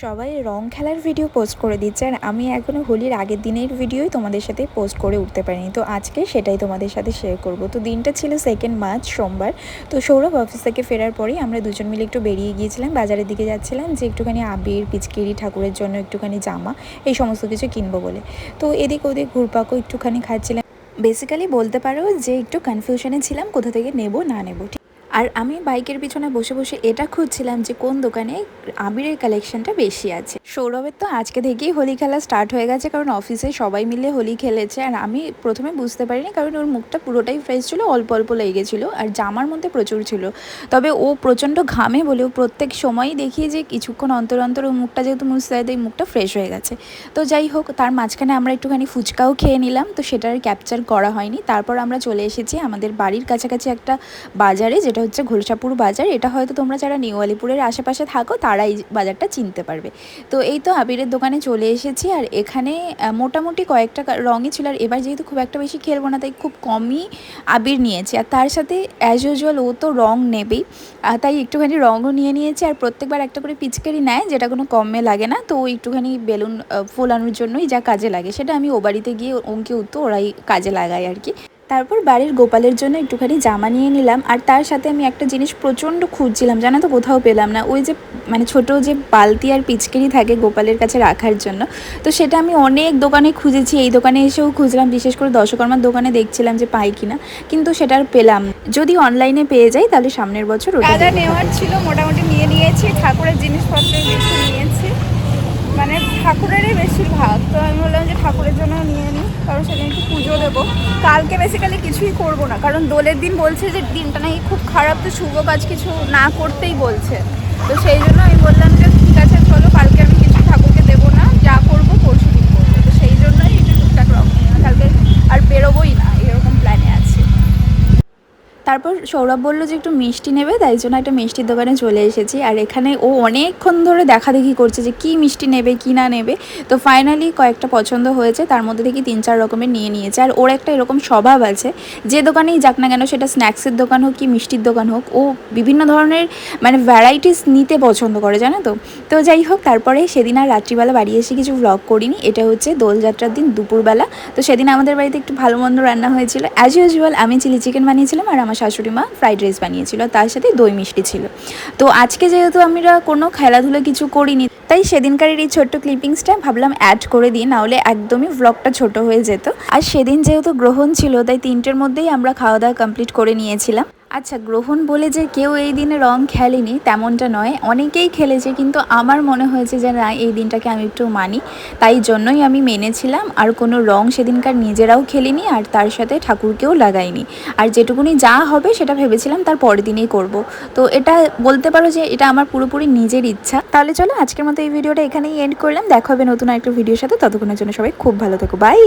সবাই রং খেলার video post করে দিচ্ছে, আর আমি এখনও হোলির আগের দিনের ভিডিওই তোমাদের সাথে পোস্ট করে উঠতে পারিনি। তো আজকে সেটাই তোমাদের সাথে শেয়ার করব। তো দিনটা ছিল 2 মার্চ, সোমবার। তো সৌরভ অফিস থেকে ফেরার পরেই আমরা দুজন মিলে একটু বেরিয়ে গিয়েছিলাম, বাজারের দিকে যাচ্ছিলাম যে একটুখানি আবির, পিচকারি, ঠাকুরের জন্য একটুখানি জামা, এই সমস্ত কিছু কিনবো বলে। তো এদিক ওদিক ঘুরপাকও একটুখানি খাচ্ছিলাম। বেসিক্যালি বলতে পারো যে একটু কনফিউশনে ছিলাম কোথা থেকে নেব না নেব। আর আমি বাইকের পিছনে বসে বসে এটা খুঁজছিলাম যে কোন দোকানে আবিরের কালেকশনটা বেশি আছে। সৌরভের তো আজকে থেকেই হোলি খেলা স্টার্ট হয়ে গেছে, কারণ অফিসে সবাই মিলে হোলি খেলেছে। আর আমি প্রথমে বুঝতে পারিনি, কারণ ওর মুখটা পুরোটাই ফ্রেশ ছিল, অল্প অল্প লেগে গেছিলো, আর জামার মধ্যে প্রচুর ছিল। তবে ও প্রচণ্ড ঘামে বলেও প্রত্যেক সময়ই দেখি যে কিছুক্ষণ অন্তর অন্তর ও মুখটা যেহেতু মুছতে হয়, তাই মুখটা ফ্রেশ হয়ে গেছে। তো যাই হোক, তার মাঝখানে আমরা একটুখানি ফুচকাও খেয়ে নিলাম, তো সেটার ক্যাপচার করা হয়নি। তারপর আমরা চলে এসেছি আমাদের বাড়ির কাছাকাছি একটা বাজারে, যেটা হচ্ছে ঘোলসাপুর বাজার। এটা হয়তো তোমরা যারা নিউ আলিপুরের আশেপাশে থাকো তারা এই বাজারটা চিনতে পারবে। তো এই তো আবিরের দোকানে চলে এসেছি, আর এখানে মোটামুটি কয়েকটা রঙই ছিল। আর এবার যেহেতু খুব একটা বেশি খেলবো না, তাই খুব কমই আবির নিয়েছি। আর তার সাথে অ্যাজ ইউজুয়াল ও তো রং নেবেই, তাই একটুখানি রঙও নিয়ে নিয়েছি। আর প্রত্যেকবার একটা করে পিচকারি নেয়, যেটা কোনো কমে লাগে না। তো ও একটুখানি বেলুন ফোলানোর জন্যই যা কাজে লাগে, সেটা আমি ও বাড়িতে গিয়ে অঙ্কে উঠতো ওরাই কাজে লাগায় আর কি। তারপর বাড়ির গোপালের জন্য একটুখানি জামা নিয়ে নিলাম। আর তার সাথে আমি একটা জিনিস প্রচণ্ড খুঁজছিলাম, জানো তো, কোথাও পেলাম না। ওই যে মানে ছোটো যে বালতি আর পিচকারি থাকে গোপালের কাছে রাখার জন্য, তো সেটা আমি অনেক দোকানে খুঁজেছি। এই দোকানে এসেও খুঁজলাম, বিশেষ করে দশকর্মার দোকানে দেখছিলাম যে পাই কিনা, কিন্তু সেটা আর পেলাম। যদি অনলাইনে পেয়ে যাই তাহলে সামনের বছর ওটা নেওয়ার ছিল। মোটামুটি নিয়ে নিয়েছি, ঠাকুরের জিনিসপত্রের বেশি নিয়েছি, মানে ঠাকুরেরই বেশিরভাগ। তো আমি বললাম যে ঠাকুরের জন্য নিয়ে নিই, কারণ সেদিন একটু পুজো দেবো। কালকে বেসিক্যালি কিছুই করবো না, কারণ দোলের দিন বলছে যে দিনটা নাকি খুব খারাপ, তো শুভ কাজ কিছু না করতেই বলছে। তো সেই জন্য আমি বললাম যে ঠিক আছে চলো, কালকে আমি কিছু ঠাকুরকে দেবো না, যা করবো পরশু দিন করবো। তো সেই জন্যই একটু টুকটাক রং নিয়ে কালকে আর বেরোবোই না, এরকম প্ল্যানে আছে। তারপর সৌরভ বললো যে একটু মিষ্টি নেবে, তাই জন্য একটা মিষ্টির দোকানে চলে এসেছি। আর এখানে ও অনেকক্ষণ ধরে দেখাদেখি করছে যে কী মিষ্টি নেবে কি না নেবে। তো ফাইনালি কয়েকটা পছন্দ হয়েছে, তার মধ্যে থেকে 3-4 রকমের নিয়ে নিয়েছে। আর ওর একটা এরকম স্বভাব আছে, যে দোকানেই যাক না কেন, সেটা স্ন্যাক্সের দোকান হোক কি মিষ্টির দোকান হোক, ও বিভিন্ন ধরনের মানে ভ্যারাইটিস নিতে পছন্দ করে, জানো তো। তো যাই হোক, তারপরে সেদিন আর রাত্রিবেলা বাড়ি এসে কিছু ভ্লগ করিনি। এটা হচ্ছে দোলযাত্রার দিন দুপুরবেলা। তো সেদিন আমাদের বাড়িতে একটু ভালো মন্দ রান্না হয়েছিল। অ্যাজ ইউজুয়াল আমি চিলি চিকেন বানিয়েছিলাম, আর আমার শাশুড়ি মা ফ্রাইড রাইস বানিয়েছিল, তার সাথে দই মিষ্টি ছিল। তো আজকে যেহেতু আমরা কোনো খেলাধুলা কিছু করিনি, তাই সেদিনকারের এই ছোট্ট ক্লিপিংসটা ভাবলাম অ্যাড করে দিই, নাহলে একদমই ভ্লগটা ছোট হয়ে যেত। আর সেদিন যেহেতু গ্রহণ ছিল, তাই 3টের মধ্যেই আমরা খাওয়া দাওয়া কমপ্লিট করে নিয়েছিলাম। আচ্ছা, গ্রহণ বলে যে কেউ এই দিনে রং খেলেনি তেমনটা নয়, অনেকেই খেলেছে, কিন্তু আমার মনে হয়েছে যে না, এই দিনটাকে আমি একটু মানি, তাই জন্যই আমি মেনেছিলাম। আর কোনো রং সেদিনকার নিজেরাও খেলিনি, আর তার সাথে ঠাকুরকেও লাগাইনি। আর যেটুকুনি যা হবে সেটা ভেবেছিলাম তার পরের দিনেই করব। তো এটা বলতে পারো যে এটা আমার পুরোপুরি নিজের ইচ্ছা। তাহলে চলো আজকের মতো এই ভিডিওটা এখানেই এন্ড করলাম। দেখা হবে নতুন একটা ভিডিওর সাথে, ততক্ষণের জন্য সবাই খুব ভালো থেকো, বাই।